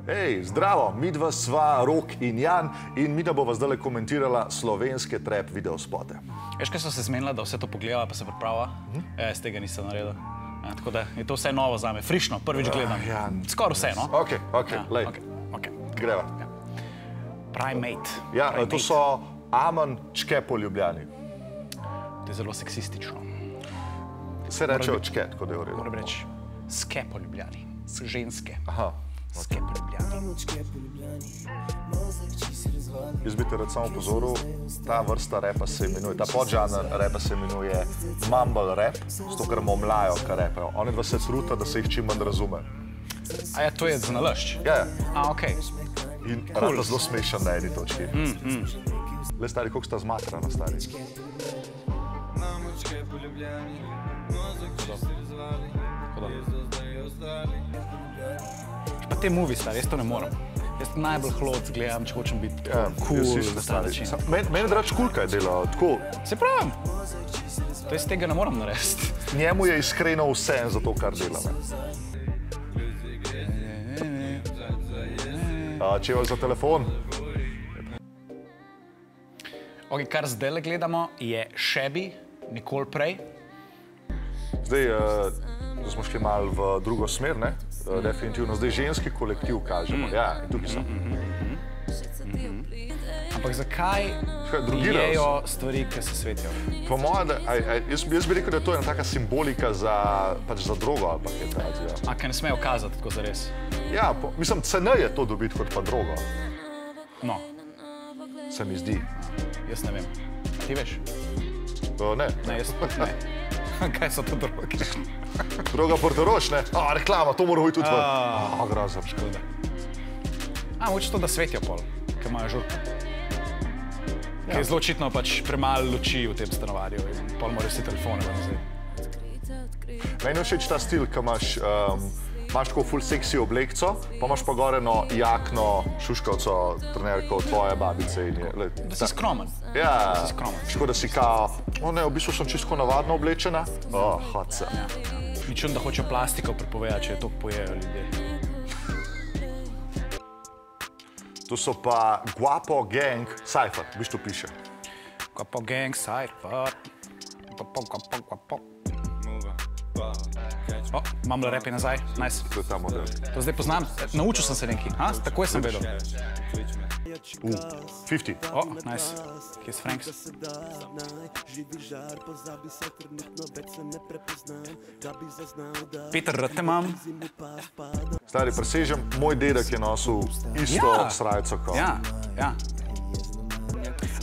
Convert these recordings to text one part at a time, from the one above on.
Hej, zdravo, midva sva Rok in Jan in midva bova zdaj komentirala slovenske trap videospote. Veš, kaj so se zmenila, da vse to pogledala pa se pripravila? Jaz tega nisem naredil. Tako da je to vse novo zame, frišno, prvič gledam. Skoraj vse, no? Ok, lej, greva. Primate. Ja, to so Amen čke po Ljubljani. To je zelo seksistično. Se reče čke, tako da je v redu. Moram reči, ske po Ljubljani, ženske. Aha. Ske po Ljubljani. Jaz bi te rad samo upozoril, ta vrsta repa se imenuje, ta podžanr repa se imenuje mumble rap, zato ker momlajo, kar repajo. Oni dva se truta, da se jih čim manj razume. A ja, to je za nalašč? Ja. A, okej. In rata zelo smešen na eni točki. Le stari, koliko sta zmatrana, stari? Pa te movie, stari, jaz to ne moram. Jaz najbolj hlod gledam, če hočem biti cool na ta način. Meni drač kulka je delal, tako. Se pravim. To jaz tega ne moram narediti. Njemu je iskreno vse za to, kar delam. Čeval za telefon? Ok, kar zdaj gledamo, je Shabby, nikoli prej. Zdaj smo šli malo v drugo smer, ne? Definitivno. Zdaj ženski kolektiv kažemo. Ja, in tukaj so. Ampak zakaj jejo stvari, ki se svetijo? Po mojem, jaz bi rekel, da je to ena taka simbolika za drogo ali pa kaj takega. A, kaj ne smejo kazati tako zares? Ja, mislim, ceneje to dobiti kot pa drogo. No. Se mi zdi. Jaz ne vem. Ti veš? Ne. Ne, jaz ne. Kaj so to droge? Droga Portorož, ne? Reklama, to moramo biti tudi ven. Grozno. Škoda. Mogoče to, da svetijo pol, ker imajo žurko. Ker je zelo očitno pač premalo luči v tem stanovanju in pol morajo vsi telefone ven vzeti. Meni je všeč ta stil, ki imaš tako ful seksi oblekco, pa imaš pa gore eno jakno, šuškavco, trenerko tvoje babice in je... Da si skromen. Ja, tako da si kao, ne, v bistvu sem čisto navadno oblečena. Hot se. Ničem, da hočejo plastiko prepovedati, če je to pojejo ljudje. To so pa Guapo Gang Cypher, v bistvu piše. Guapo Gang Cypher. Guapo. Mumble rap je nazaj, nice. To je ta model. To zdaj poznam, naučil sem se nekaj, takoj sem vedel. 50. Nice. Kje je Franks? Peter Rttemam. Stari, presežem, moj dedek je nosil isto srajco kot. Ja.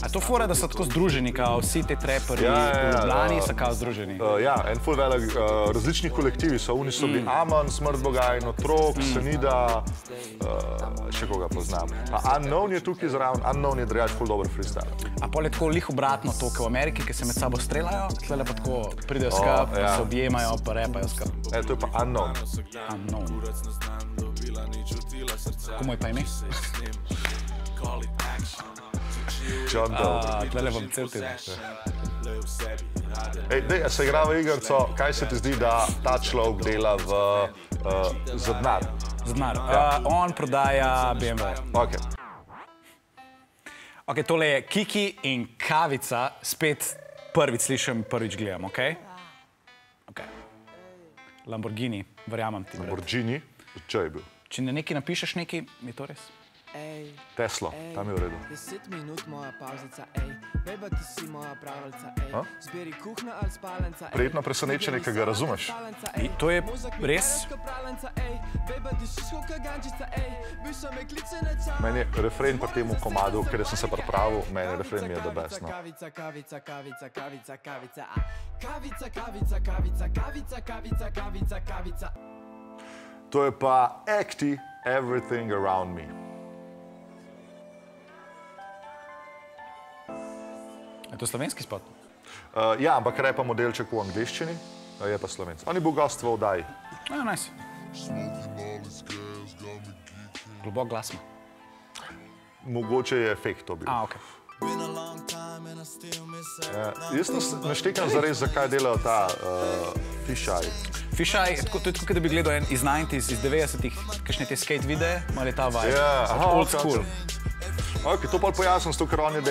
A to fora, da so tako združeni, kao vsi te trapperji v Ljubljani so kao združeni? Ja, en ful velik, različni kolektivi so. Oni so bili Amen, Smrt Bogaj, Otrok, Senida, še koga poznam. Unknown je tukaj zraven, Unknown je drugač ful dober freestyle. A pol je tako lih obratno to, kot v Ameriki, ki se med sabo streljajo, tlele pa tako pridejo skap, pa se objemajo, pa repajo skap. To je pa Unknown. Unknown. Komu je pa ime? John Doe. Tlele vam cel teden. A se igra v igrico, kaj se ti zdi, da ta človek dela za denar? Za denar. On prodaja BMW. Ok, tole je Kiki in Kavica, spet prvič slišim, prvič gledam, ok? Ok. Lamborghini, verjamem ti. Lamborghini? Če je bil? Če ne nekaj napišeš nekaj, je to res? Tesla, tam je v redu. 10 minut moja pauzica, beba ti si moja pravica, zberi kuhna ali spalenca, prijetno presenečenje, ki ga razumeš. To je res? Meni je refren pri temu komadu, ker sem se pripravil, meni refren mi je the best. Kavica, kavica, kavica, kavica, kavica, kavica, kavica, kavica, kavica, kavica, kavica, kavica. To je pa Acti, Everything Around Me. Je to slovenski spot? Ja, ampak repa modelček v angliščini, je pa slovenc. On je bil gost v oddaji. Nice. Globok glas ima. Mogoče je efekt to bil. Ok. Jaz ne štekam zares, zakaj delajo ta fišaj. Fisheye, to je tako, da bi gledal iz 90s, iz 90-ih, kakšne te skate videe, ali ta vibe. Ja, old school. Okay, to pa pojasnim, ker oni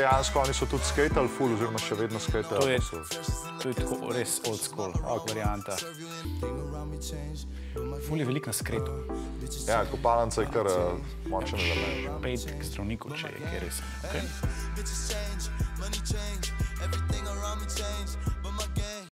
so tudi skatali full, oziroma še vedno skatajo. To je tako res old school varianta. Ful je veliko na skretu. Ja, kopalnica je kar močen element. Pejte k zdravniku, če je kaj res. Okay.